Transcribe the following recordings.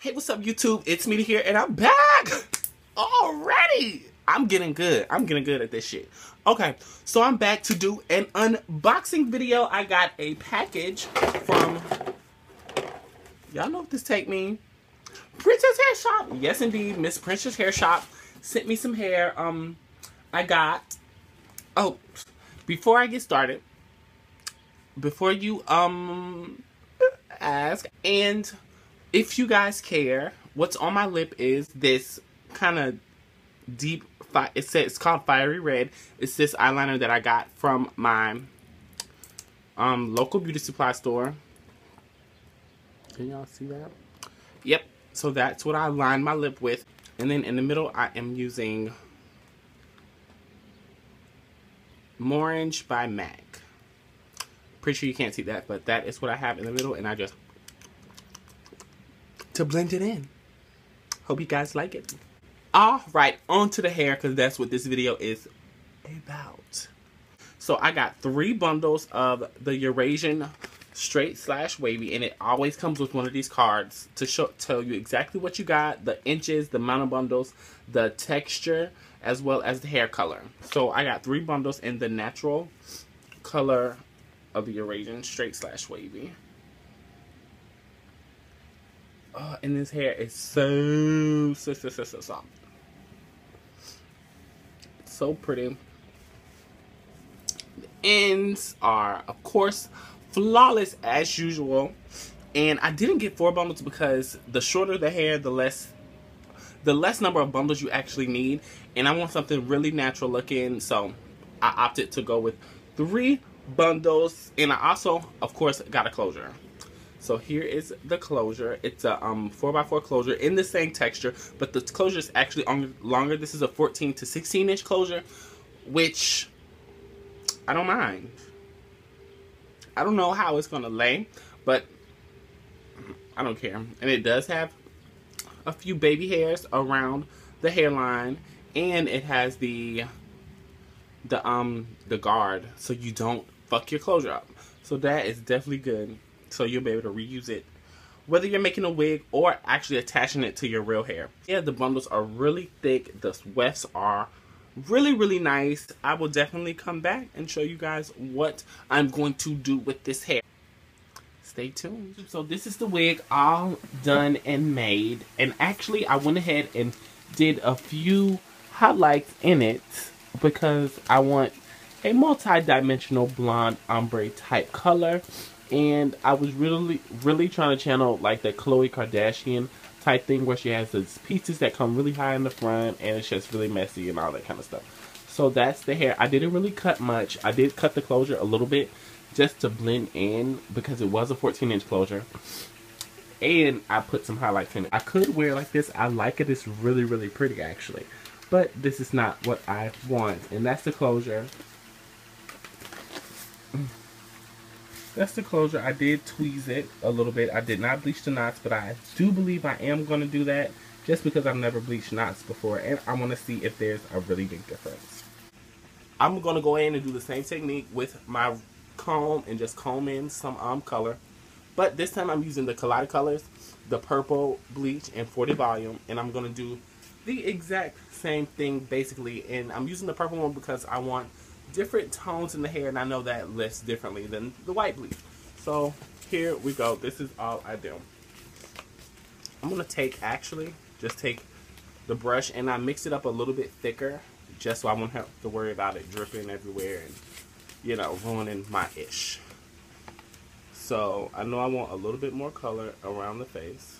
Hey, what's up, YouTube? Itsmiddy here, and I'm back already. I'm getting good. I'm getting good at this shit. Okay, so I'm back to do an unboxing video. I got a package from, y'all know what this take me? Princess Hair Shop. Yes, indeed, Miss Princess Hair Shop sent me some hair. I got, oh, before I get started, before you, ask, and if you guys care, what's on my lip is this kind of deep, it's called Fiery Red. It's this eyeliner that I got from my local beauty supply store. Can y'all see that? Yep. So that's what I lined my lip with. And then in the middle, I am using Morange by MAC. Pretty sure you can't see that, but that is what I have in the middle, and I just to blend it in. Hope you guys like it. Alright, on to the hair, because that's what this video is about. So I got 3 bundles of the Eurasian Straight / Wavy, and it always comes with one of these cards to tell you exactly what you got, the inches, the amount of bundles, the texture, as well as the hair color. So I got 3 bundles in the natural color of the Eurasian Straight / Wavy. And this hair is so soft. So pretty. The ends are, of course, flawless as usual. And I didn't get 4 bundles because the shorter the hair, the less number of bundles you actually need. And I want something really natural looking, so I opted to go with 3 bundles. And I also, of course, got a closure. So here is the closure. It's a 4x4 closure in the same texture, but the closure is actually longer. This is a 14 to 16 inch closure, which I don't mind. I don't know how it's gonna lay, but I don't care. And it does have a few baby hairs around the hairline, and it has the guard, so you don't fuck your closure up. So that is definitely good. So you'll be able to reuse it, whether you're making a wig or actually attaching it to your real hair. Yeah, the bundles are really thick. The wefts are really nice. I will definitely come back and show you guys what I'm going to do with this hair. Stay tuned. So this is the wig all done and made. And actually, I went ahead and did a few highlights in it because I want a multi-dimensional blonde ombre type color. And I was really trying to channel like the Khloe Kardashian type thing where she has these pieces that come really high in the front and it's just really messy and all that kind of stuff. So that's the hair. I didn't really cut much. I did cut the closure a little bit just to blend in because it was a 14-inch closure. And I put some highlights in it. I could wear it like this. I like it. It's really pretty actually. But this is not what I want. And that's the closure. That's the closure. I did tweeze it a little bit. I did not bleach the knots, but I do believe I am going to do that just because I've never bleached knots before, and I want to see if there's a really big difference. I'm going to go in and do the same technique with my comb and just comb in some color, but this time I'm using the Kaliedocolors, the Purple Bleach, and 40 volume, and I'm going to do the exact same thing basically, and I'm using the purple one because I want different tones in the hair, and I know that lifts differently than the white bleach. So here we go. This is all I do. I'm gonna just take the brush and I mix it up a little bit thicker just so I won't have to worry about it dripping everywhere and, you know, ruining my ish. So I know I want a little bit more color around the face.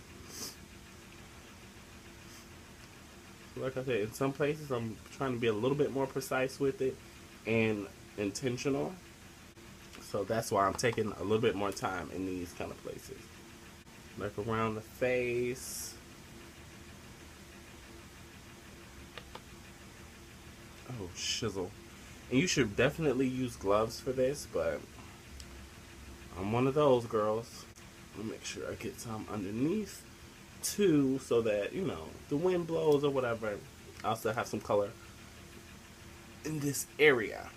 Like I said, in some places I'm trying to be a little bit more precise with it and intentional, so that's why I'm taking a little bit more time in these kind of places, like around the face. Oh shizzle. And you should definitely use gloves for this, but I'm one of those girls. Let me make sure I get some underneath too, so that, you know, the wind blows or whatever, I also have some color in this area.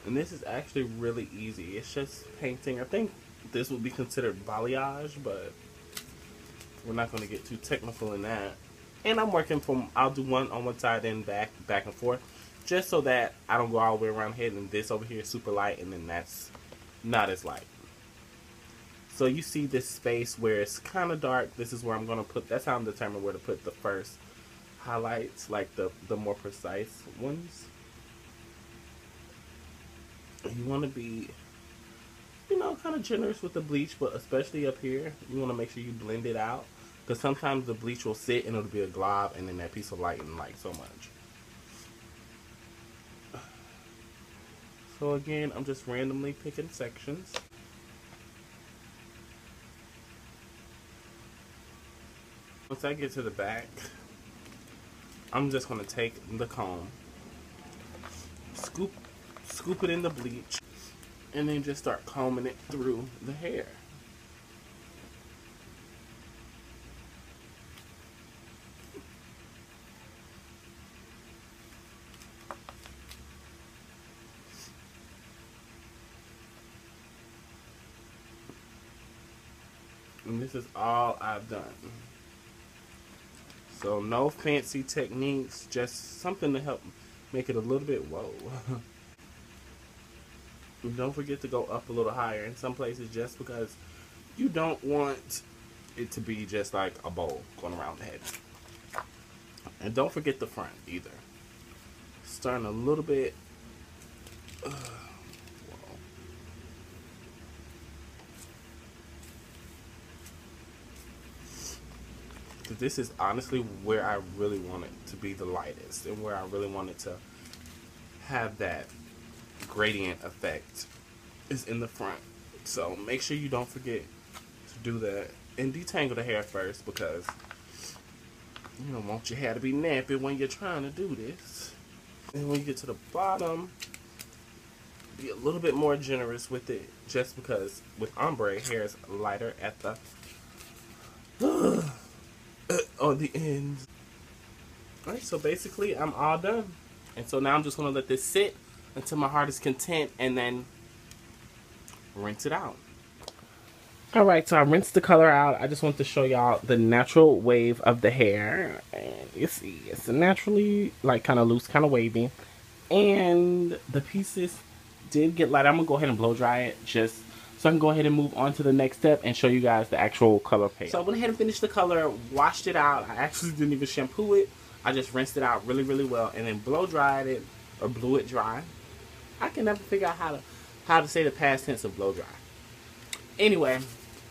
And this is actually really easy. It's just painting. I think this would be considered balayage, but we're not going to get too technical in that. And I'm working from, I'll do one on one side and back and forth, just so that I don't go all the way around here and this over here is super light and then that's not as light. So you see this space where it's kind of dark. This is where I'm going to put, that's how I'm determining where to put the first highlights, like the more precise ones. You want to be, you know, kind of generous with the bleach, but especially up here, you want to make sure you blend it out, because sometimes the bleach will sit and it'll be a glob, and then that piece of light and like so much. So again, I'm just randomly picking sections. Once I get to the back, I'm just going to take the comb, scoop it in the bleach, and then just start combing it through the hair. And this is all I've done. So no fancy techniques, just something to help make it a little bit, whoa. And don't forget to go up a little higher in some places, just because you don't want it to be just like a bowl going around the head. And don't forget the front either. Starting a little bit. This is honestly where I really want it to be the lightest, and where I really want it to have that gradient effect is in the front. So make sure you don't forget to do that, and detangle the hair first, because you don't want your hair to be nappy when you're trying to do this. And when you get to the bottom, be a little bit more generous with it, just because with ombre, hair is lighter at the on the ends. Alright, so basically I'm all done. And so now I'm just going to let this sit until my heart is content, and then rinse it out. Alright, so I rinsed the color out. I just want to show y'all the natural wave of the hair. And you see, it's naturally like kind of loose, kind of wavy. And the pieces did get light. I'm going to go ahead and blow dry it just so I can go ahead and move on to the next step and show you guys the actual color paint. So I went ahead and finished the color, washed it out. I actually didn't even shampoo it. I just rinsed it out really, really well, and then blow dried it, or blew it dry. I can never figure out how to say the past tense of blow dry. Anyway,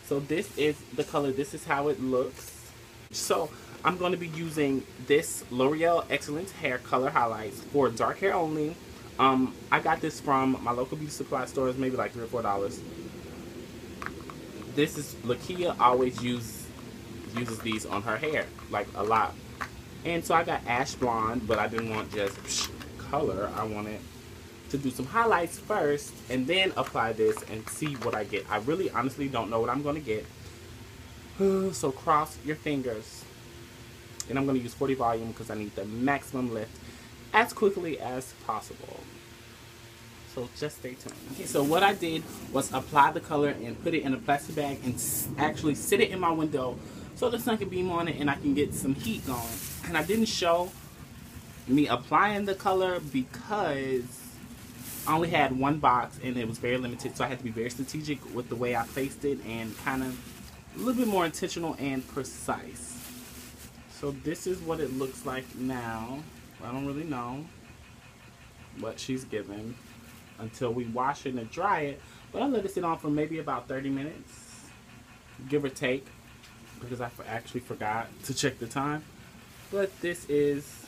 so this is the color. This is how it looks. So I'm going to be using this Loreal Excellence Hair Color Highlights for dark hair only. I got this from my local beauty supply stores, maybe like $3 or $4. This is, Lakia always uses these on her hair, like a lot. And so I got ash blonde, but I didn't want just color. I wanted to do some highlights first and then apply this and see what I get. I really honestly don't know what I'm going to get. So cross your fingers. And I'm going to use 40 volume because I need the maximum lift as quickly as possible. So just stay tuned. Okay, so what I did was apply the color and put it in a plastic bag and actually sit it in my window so the sun can beam on it and I can get some heat going. And I didn't show me applying the color because I only had one box and it was very limited, so I had to be very strategic with the way I placed it and kind of a little bit more intentional and precise. So this is what it looks like now. I don't really know what she's given until we wash it and dry it, but I let it sit on for maybe about 30 minutes, give or take, because I actually forgot to check the time. But this is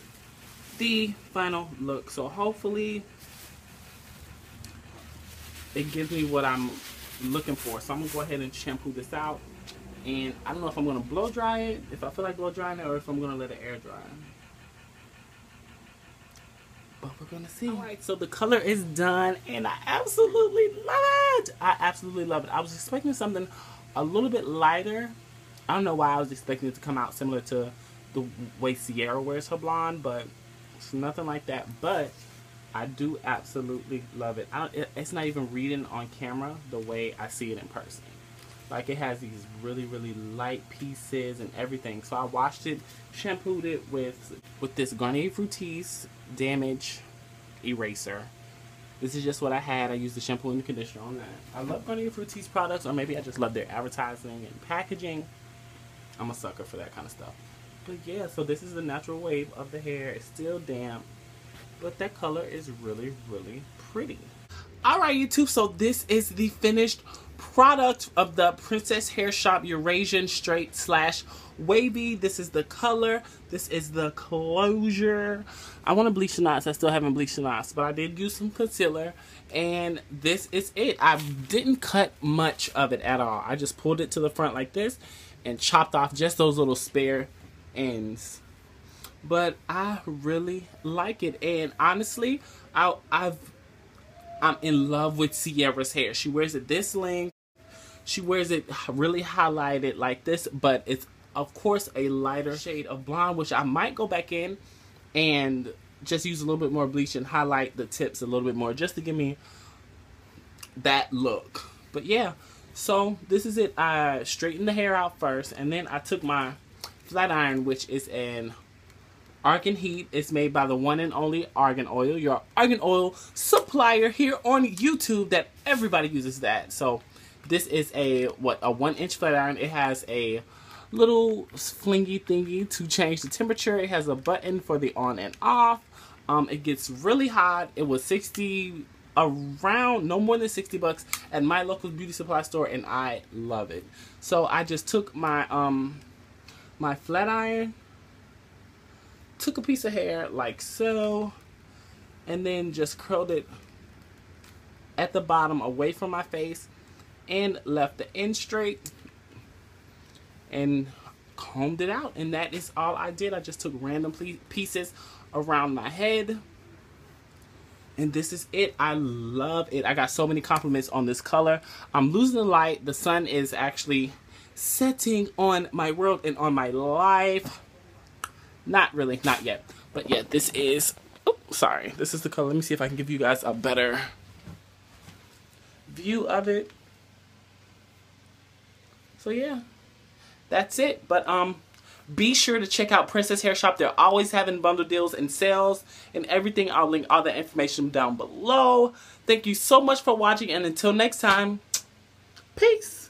the final look. So hopefully it gives me what I'm looking for. So I'm gonna go ahead and shampoo this out, and I don't know if I'm gonna blow dry it, if I feel like blow drying it, or if I'm gonna let it air dry. But we're gonna see. Alright, so the color is done and I absolutely love it. I absolutely love it. I was expecting something a little bit lighter. I don't know why I was expecting it to come out similar to the way Sierra wears her blonde, but it's nothing like that. But I do absolutely love it. It's not even reading on camera the way I see it in person. Like, it has these really, really light pieces and everything. So I washed it, shampooed it with this Garnier Fructis Damage Eraser. This is just what I had. I used the shampoo and the conditioner on that. I love Garnier Fructis products, or maybe I just love their advertising and packaging. I'm a sucker for that kind of stuff. But yeah, so this is the natural wave of the hair. It's still damp, but that color is really, really pretty. Alright, YouTube, so this is the finished product of the Princess Hair Shop Eurasian Straight / Wavy. This is the color. This is the closure. I want to bleach the knots. I still haven't bleached the knots, but I did use some concealer, and this is it. I didn't cut much of it at all. I just pulled it to the front like this and chopped off just those little spare ends. But I really like it, and honestly, I'm in love with Sierra's hair. She wears it this length. She wears it really highlighted like this, but it's, of course, a lighter shade of blonde, which I might go back in and just use a little bit more bleach and highlight the tips a little bit more just to give me that look. But yeah, so this is it. I straightened the hair out first, and then I took my flat iron, which is an Argan Heat. It's made by the one and only Argan Oil, your Argan Oil supplier here on YouTube that everybody uses that. So this is a 1-inch flat iron. It has a little flingy thingy to change the temperature. It has a button for the on and off. It gets really hot. It was around no more than 60 bucks at my local beauty supply store, and I love it. So I just took my my flat iron, took a piece of hair like so, and then just curled it at the bottom away from my face and left the end straight and combed it out. And that is all I did. I just took random pieces around my head, and this is it. I love it. I got so many compliments on this color. I'm losing the light. The sun is actually setting on my world and on my life. Not really, not yet. But yeah, this is, oh, sorry. This is the color. Let me see if I can give you guys a better view of it. So yeah, that's it. But be sure to check out Princess Hair Shop. They're always having bundle deals and sales and everything. I'll link all the information down below. Thank you so much for watching, and until next time, peace.